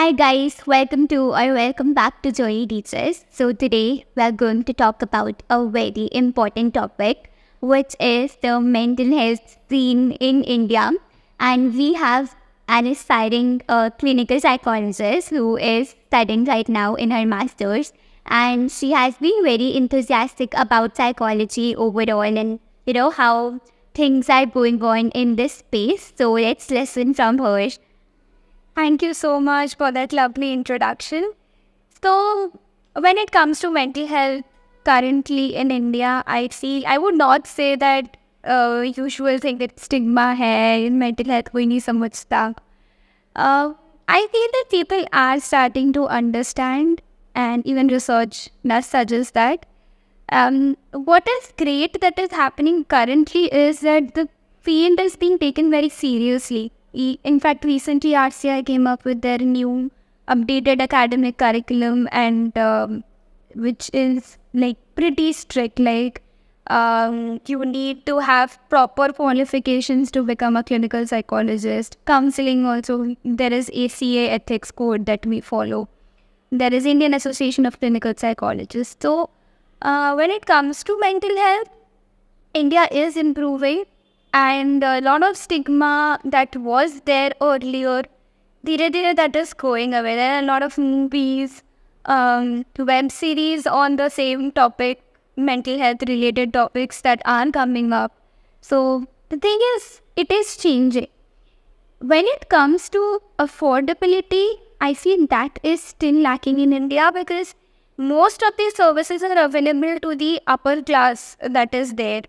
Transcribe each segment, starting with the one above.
Hi guys, welcome back to Joy Teachers. So today we are going to talk about a very important topic, which is the mental health scene in India. And we have an aspiring clinical psychologist who is studying right now in her master's, and she has been very enthusiastic about psychology overall and how things are going on in this space. So let's listen from her. Thank you so much for that lovely introduction. So, when it comes to mental health currently in India, I would not say that usual thing that stigma hai in mental health कोई नहीं समझता. I feel that people are starting to understand, and even research does suggest that. What is great that is happening currently is that the field is being taken very seriously. In fact, recently RCI came up with their new updated academic curriculum, and which is like pretty strict. You need to have proper qualifications to become a clinical psychologist. Counseling also, there is ACA ethics code that we follow. There is Indian Association of Clinical Psychologists. So when it comes to mental health, India is improving, and a lot of stigma that was there earlier, धीरे-धीरे that is going away. There are a lot of movies, web series on the same topic, mental health related topics that are coming up. So the thing is, it is changing. When it comes to affordability, I feel that is still lacking in India because most of these services are available to the upper class that is there.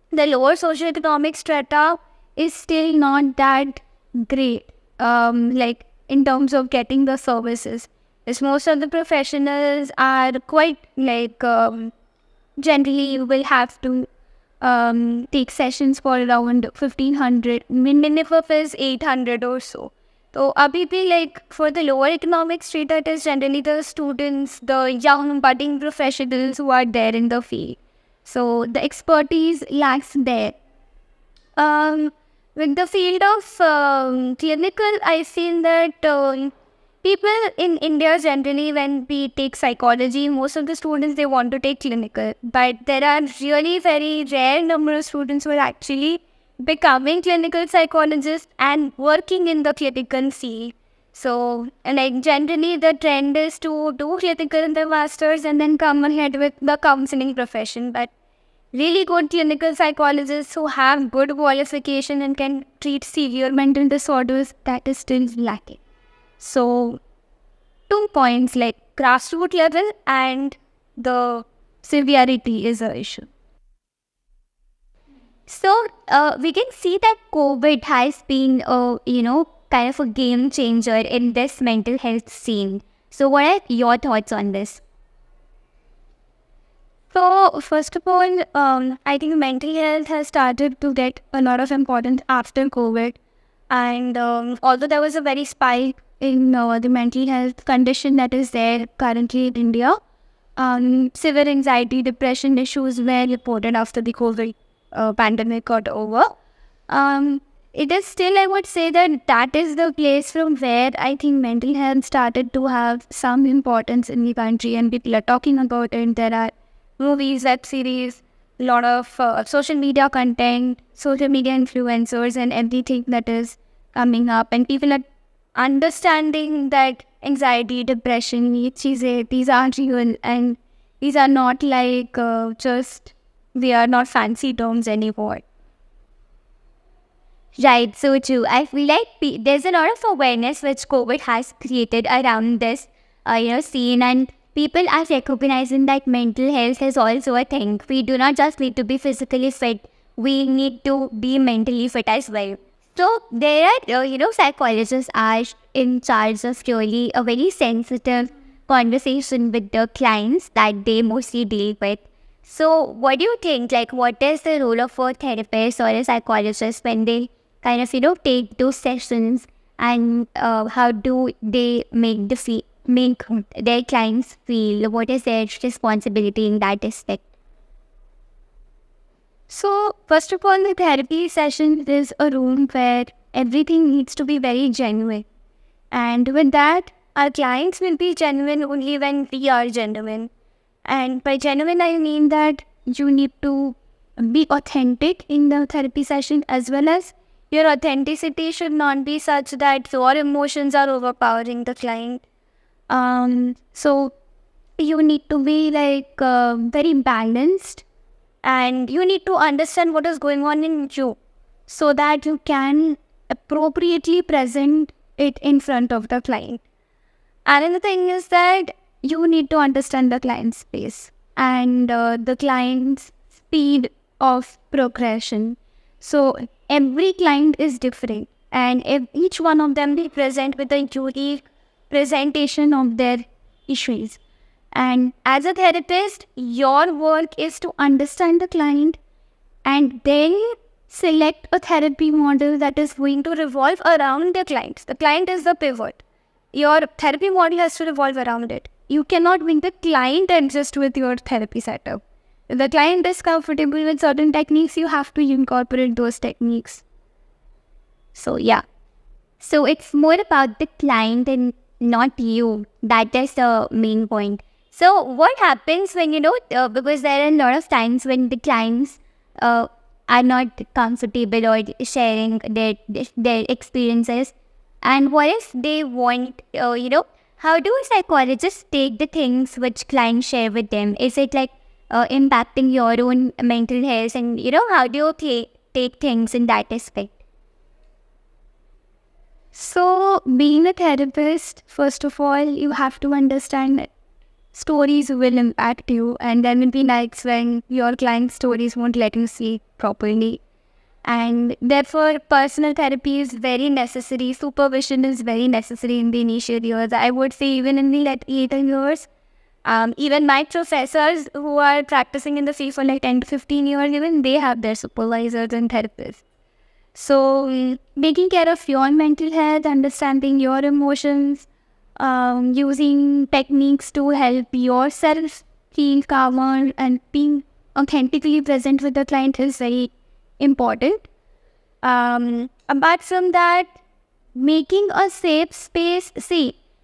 The lower socioeconomic strata is still not that great, like in terms of getting the services. As most of the professionals are quite generally you will have to take sessions for around 1500, minimum is 800 or so. So abhi bhi, like for the lower economic strata, it is generally the students, the young budding professionals who are there in the field. So the expertise lacks there. With the field of clinical, I feel that people in India generally, when we take psychology, most of the students, they want to take clinical. But there are really very rare number of students who are actually becoming clinical psychologists and working in the clinical field. So, like generally the trend is to do clinical in the masters and then come ahead with the counseling profession. But really good clinical psychologists who have good qualification and can treat severe mental disorders, that is still lacking. So, 2 points like grassroots level and the severity is an issue. So we can see that COVID has been kind of a game changer in this mental health scene. So what are your thoughts on this? So, first of all, I think mental health has started to get a lot of importance after COVID. And although there was a very spike in the mental health condition that is there currently in India, severe anxiety, depression issues were reported after the COVID pandemic got over. It is still, I would say that is the place from where I think mental health started to have some importance in the country, and people are talking about it. There are movies, web series, a lot of social media content, social media influencers, and everything that is coming up. And people are understanding that anxiety, depression, these are real, and these are not like they are not fancy terms anymore. Right, so true. I feel like there's a lot of awareness which COVID has created around this, scene, and people are recognizing that mental health is also a thing. We do not just need to be physically fit; we need to be mentally fit as well. So there are, psychologists are in charge of really a very sensitive conversation with the clients that they mostly deal with. So what do you think? Like, what is the role of a therapist or a psychologist when they kind of, take those sessions, and how do they make make their clients feel? What is their responsibility in that aspect? So, first of all, the therapy session is a room where everything needs to be very genuine. And with that, our clients will be genuine only when we are genuine. And by genuine, I mean that you need to be authentic in the therapy session, as well as your authenticity should not be such that your emotions are overpowering the client. So you need to be very balanced, and you need to understand what is going on in you so that you can appropriately present it in front of the client. Another thing is that you need to understand the client's pace and the client's speed of progression. So every client is different, and each one of them will present with a unique presentation of their issues. And as a therapist, your work is to understand the client and then select a therapy model that is going to revolve around the client. The client is the pivot. Your therapy model has to revolve around it. You cannot make the client adjust with your therapy setup. If the client is comfortable with certain techniques, you have to incorporate those techniques. So yeah. So it's more about the client and not you. That is the main point. So what happens when, because there are a lot of times when the clients are not comfortable or sharing their experiences. And what if they want, how do psychologists take the things which clients share with them? Is it impacting your own mental health? And, how do you take things in that aspect? So, being a therapist, first of all, you have to understand that stories will impact you, and there will be nights when your client's stories won't let you see properly. And therefore, personal therapy is very necessary. Supervision is very necessary in the initial years. I would say even in the later years. Even my professors who are practicing in the field for 10 to 15 years, even they have their supervisors and therapists. So, taking care of your mental health, understanding your emotions, using techniques to help yourself feel calmer and being authentically present with the client is very important. Apart from that, making a safe space.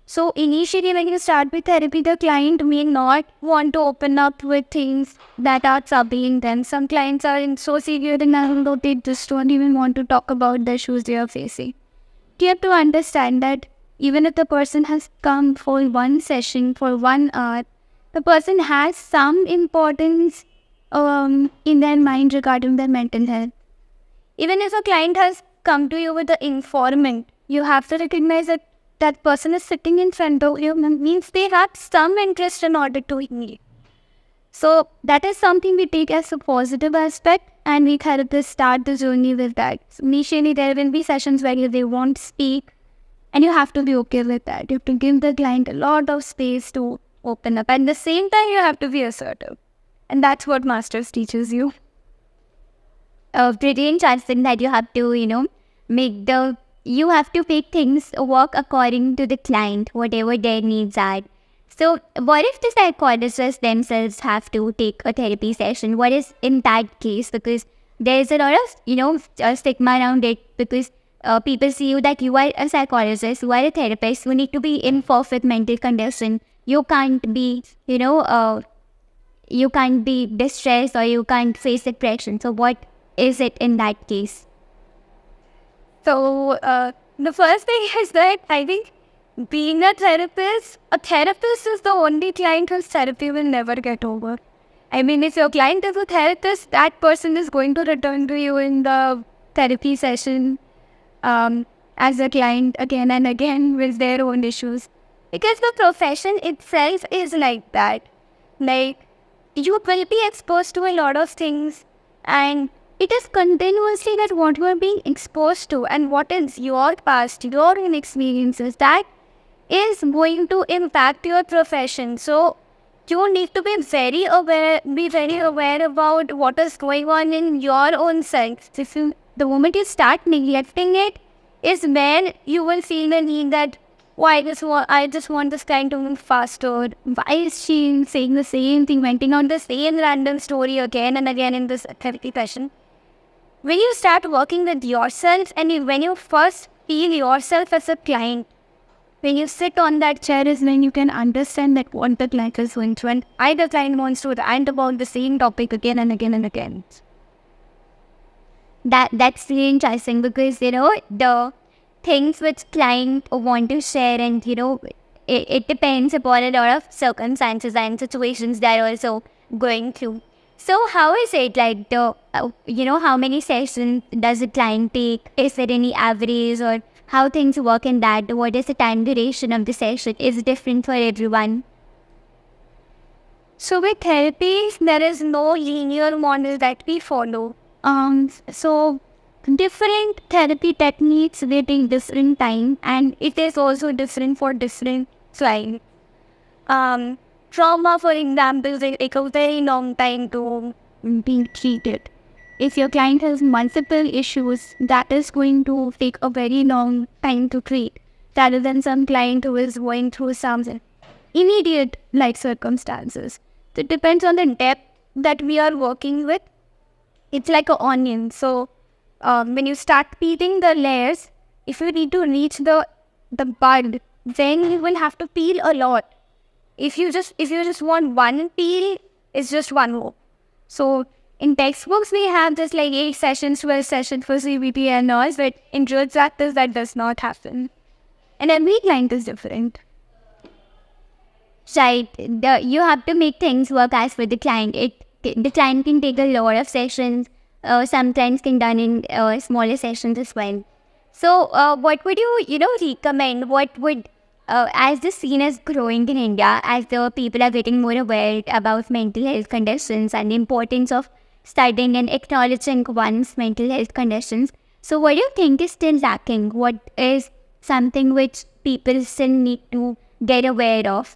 So initially when you start with therapy, the client may not want to open up with things that are troubling them. Some clients are so severe and they just don't even want to talk about the issues they are facing. You have to understand that even if the person has come for one session, for 1 hour, the person has some importance in their mind regarding their mental health. Even if a client has come to you with the informant, you have to recognize that that person is sitting in front of you, means they have some interest in order to heal. So that is something we take as a positive aspect, and we therapists start the journey with that. So initially, there will be sessions where they won't speak, and you have to be okay with that. You have to give the client a lot of space to open up. At the same time, you have to be assertive. And that's what Masters teaches you. Pretty interesting that you have to, you have to make things work according to the client, whatever their needs are. So what if the psychologists themselves have to take a therapy session? What is in that case? Because there's a lot of, stigma around it, because people see you that you are a psychologist, you are a therapist, you need to be in perfect mental condition. You can't be, you can't be distressed or you can't face depression. So what is it in that case? So the first thing is that I think being a therapist is the only client whose therapy will never get over. I mean, if your client is a therapist, that person is going to return to you in the therapy session as a client again and again with their own issues. Because the profession itself is like that. Like, you will be exposed to a lot of things, and it is continuously that what you are being exposed to and what is your past, your own experiences, that is going to impact your profession. So you need to be very aware about what is going on in your own self. The moment you start neglecting it is when you will feel the need that, I just want this client to move faster. Why is she saying the same thing, venting on the same random story again and again in this therapy session? When you start working with yourself and when you first feel yourself as a client, when you sit on that chair is when you can understand that what the client is going through, and either client wants to rant about the same topic again and again and again. That's really interesting because the things which client want to share, and it depends upon a lot of circumstances and situations they're also going through. So how is it like the how many sessions does a client take? Is there any average, or how things work in that? What is the time duration of the session? Is it different for everyone? So with therapy, there is no linear model that we follow. So different therapy techniques, they take different time, and it is also different for different clients. Trauma, for example, they take a very long time to be treated. If your client has multiple issues, that is going to take a very long time to treat, rather than some client who is going through some immediate life circumstances. So it depends on the depth that we are working with. It's like an onion. So when you start peeling the layers, if you need to reach the bud, then you will have to peel a lot. If you just want one peel, it's just one more. So in textbooks we have just like 8 sessions, 12 sessions for CBT and all, but in real practice that does not happen. And every client is different. Right. You have to make things work as for the client. The client can take a lot of sessions. Sometimes can done in smaller sessions as well. So, what would you recommend? What would as the scene is growing in India, as the people are getting more aware about mental health conditions and the importance of studying and acknowledging one's mental health conditions. So, what do you think is still lacking? What is something which people still need to get aware of?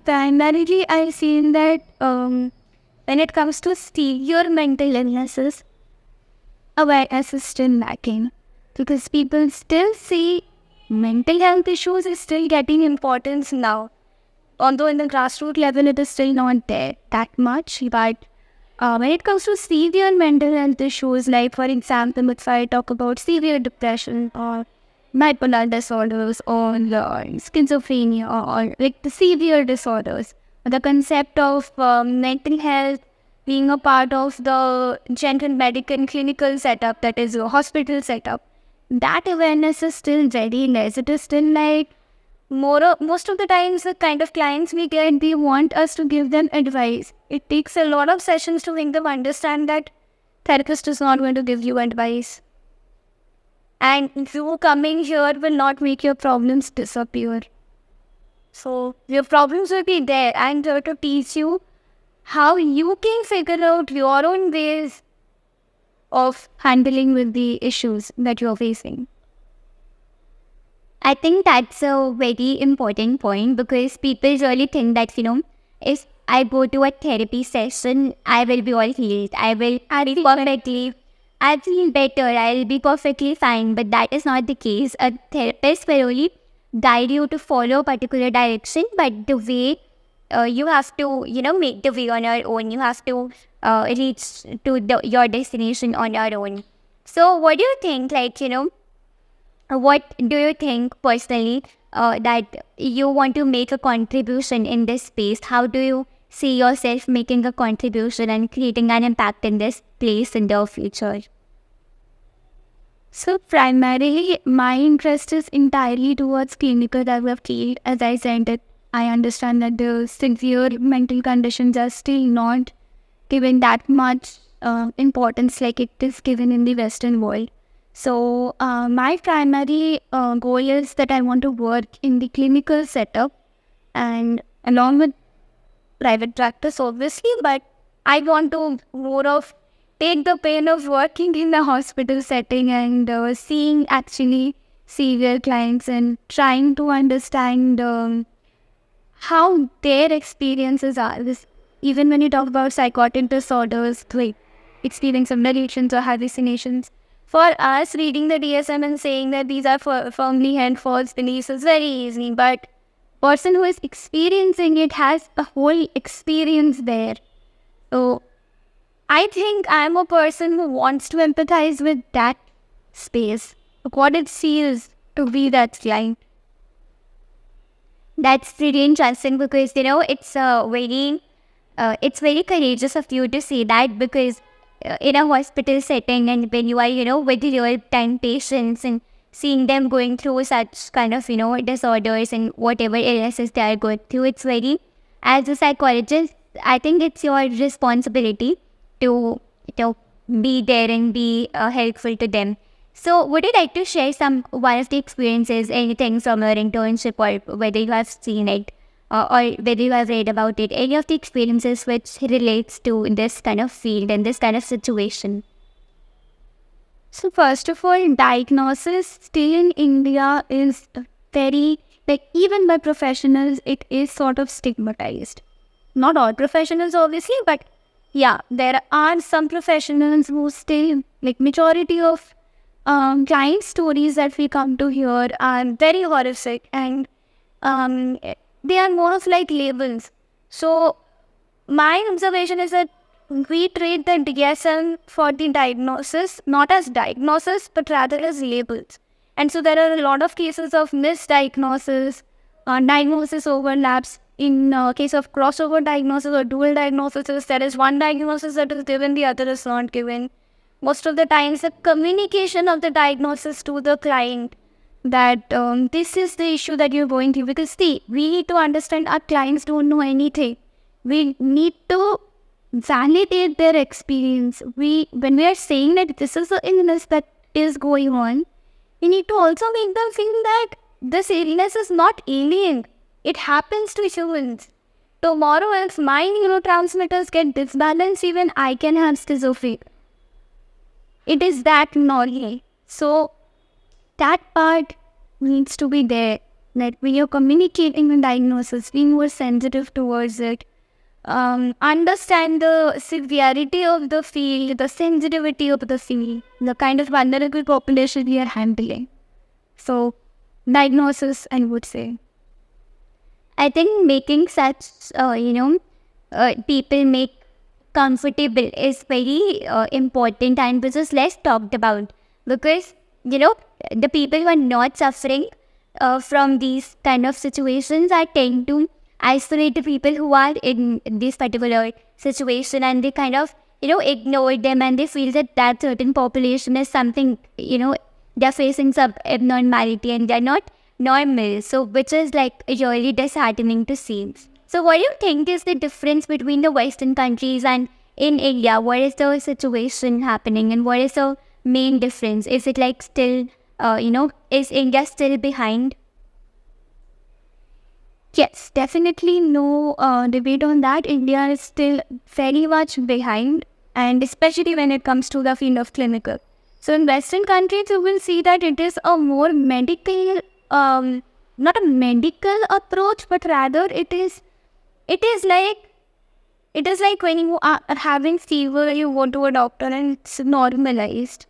Primarily, I've seen that when it comes to severe mental illnesses, awareness is still lacking, because people still see mental health issues is still getting importance now. Although in the grassroots level it is still not there that much, but when it comes to severe mental health issues, like for example, if I talk about severe depression or bipolar disorders or schizophrenia or like the severe disorders, the concept of mental health being a part of the general medical clinical setup, that is a hospital setup, that awareness is still very less. It is still like most of the times the kind of clients we get, they want us to give them advice. It takes a lot of sessions to make them understand that therapist is not going to give you advice, and you coming here will not make your problems disappear. So your problems will be there, and here to teach you how you can figure out your own ways of handling with the issues that you're facing. I think that's a very important point, because people really think that, if I go to a therapy session, I will be all healed. I'll feel better. I'll be perfectly fine. But that is not the case. A therapist will only guide you to follow a particular direction, but the way you have to, make the way on your own. You have to reach to your destination on your own. So what do you think, what do you think personally that you want to make a contribution in this space? How do you see yourself making a contribution and creating an impact in this place in the future? So primarily, my interest is entirely towards clinical development. As I said, that I understand that the severe mental conditions are still not given that much importance like it is given in the Western world. So my primary goal is that I want to work in the clinical setup, and along with private practice obviously, but I want to more of take the pain of working in the hospital setting and seeing actually severe clients and trying to understand how their experiences are. Even when you talk about psychotic disorders, like experience of delusions or hallucinations, for us reading the DSM and saying that these are firmly held false beliefs is very easy, but person who is experiencing it has a whole experience there. So I think I'm a person who wants to empathize with that space, what it feels to be that client. That's pretty interesting because it's very courageous of you to say that, because in a hospital setting, and when you are with real time patients and seeing them going through such kind of disorders and whatever illnesses they are going through, it's very, as a psychologist, I think it's your responsibility to be there and be helpful to them. So, would you like to share one of the experiences, anything from your internship, or whether you have seen it, or whether you have read about it, any of the experiences which relates to this kind of field and this kind of situation? So first of all, diagnosis still in India is very, like, even by professionals, it is sort of stigmatized. Not all professionals obviously, but yeah, there are some professionals who still, like, majority of client stories that we come to hear are very horrific, and they are more of like labels. So my observation is that we treat the DSM for the diagnosis not as diagnosis but rather as labels. And so there are a lot of cases of misdiagnosis, diagnosis overlaps. In case of crossover diagnosis or dual diagnosis, there is one diagnosis that is given, the other is not given. Most of the times, the communication of the diagnosis to the client that this is the issue that you're going through. Because see, we need to understand our clients don't know anything. We need to validate their experience. When we are saying that this is the illness that is going on, we need to also make them feel that this illness is not alien. It happens to humans. Tomorrow, if my neurotransmitters get disbalanced, even I can have schizophrenia. It is that normal. So that part needs to be there. That when you're communicating the diagnosis, being more sensitive towards it, understand the severity of the field, the sensitivity of the field, the kind of vulnerable population we are handling. So, diagnosis, I would say. I think making such, people make comfortable is very important, and which is less talked about, because, the people who are not suffering from these kind of situations are tend to isolate the people who are in this particular situation, and they kind of, ignore them, and they feel that certain population is something, they're facing some abnormality and they're not normal. So, which is like really disheartening to see. So, what do you think is the difference between the Western countries and in India? What is the situation happening, and what is the main difference? Is it like still, is India still behind? Yes, definitely no debate on that. India is still very much behind, and especially when it comes to the field of clinical. So in Western countries, you will see that it is a more medical, not a medical approach, but rather it is like when you are having fever, you go to a doctor and it's normalized.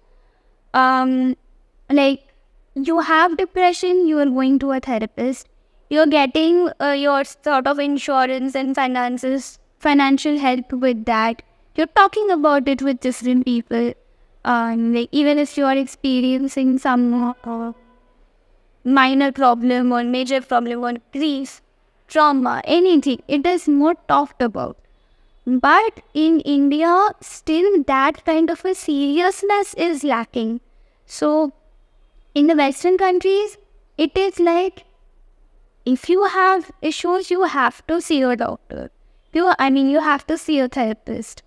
Like, you have depression, you are going to a therapist. You're getting your sort of insurance and financial help with that. You're talking about it with different people. Like, even if you are experiencing some minor problem or major problem or grief, trauma, anything, it is more talked about. But in India, still that kind of a seriousness is lacking. So in the Western countries, it is like, if you have issues, you have to see a doctor. You have to see a therapist.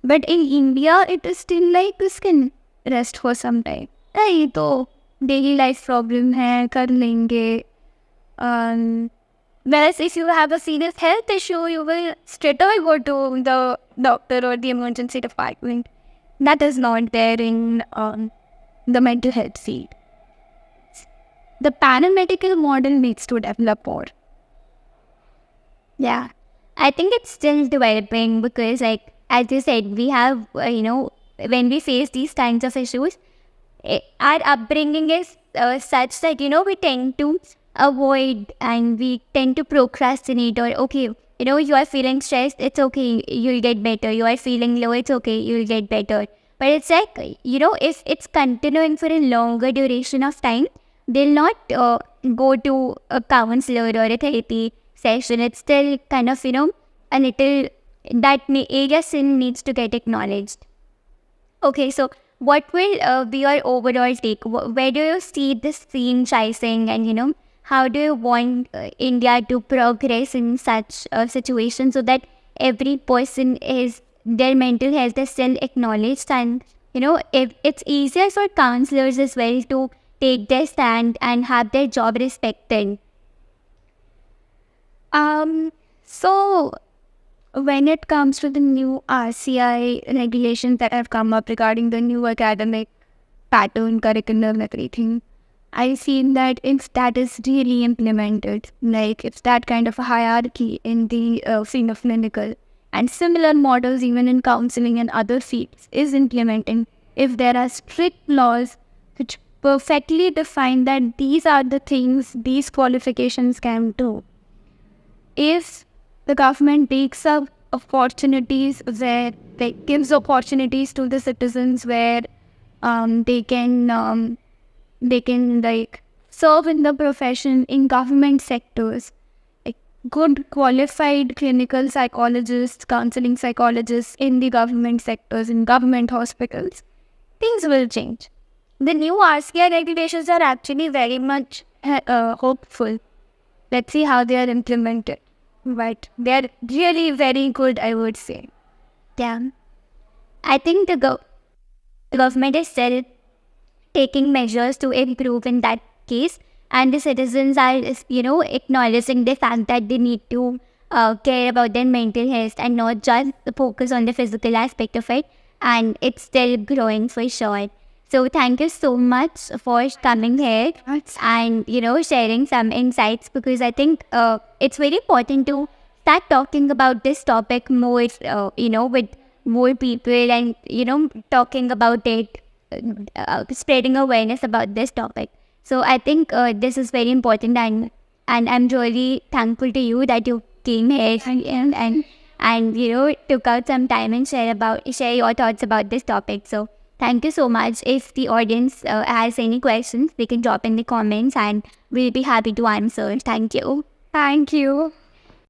But in India, it is still like, this can rest for some time. ये तो daily life problem है, कर लेंगे. Whereas if you have a serious health issue, you will straight away go to the doctor or the emergency department. That is not there in the mental health field. The paramedical model needs to develop more. Yeah, I think it's still developing because, like, as you said, we have, when we face these kinds of issues, our upbringing is such that, we tend to avoid and we tend to procrastinate, or, okay, you are feeling stressed, it's okay, you'll get better. You are feeling low, it's okay, you'll get better. But it's like, if it's continuing for a longer duration of time, they'll not go to a counselor or a therapy session. It's still kind of, a little, area still needs to get acknowledged. Okay, so what will be your overall take? Where do you see this franchising, and how do you want India to progress in such a situation so that every person is their mental health is still acknowledged, and if it's easier for counselors as well to take their stand and have their job respected. So when it comes to the new RCI regulations that have come up regarding the new academic pattern, curriculum, everything, I feel that if that is really implemented, like if that kind of a hierarchy in the field of clinical and similar models even in counseling and other fields is implementing, if there are strict laws which perfectly define that these are the things these qualifications can do, if the government takes up opportunities where gives opportunities to the citizens where they can like serve in the profession in government sectors, like good qualified clinical psychologists, counseling psychologists in the government sectors, in government hospitals, things will change. The new RCI regulations are actually very much hopeful. Let's see how they are implemented. But they're really very good, I would say. Yeah, I think the government is still taking measures to improve in that case, and the citizens are acknowledging the fact that they need to care about their mental health and not just focus on the physical aspect of it, and it's still growing for sure. So thank you so much for coming here and sharing some insights, because I think it's very important to start talking about this topic more with more people, and talking about it, spreading awareness about this topic. So I think this is very important, and I'm really thankful to you that you came here and took out some time and share your thoughts about this topic. So thank you so much. If the audience has any questions, they can drop in the comments and we'll be happy to answer. Thank you. Thank you.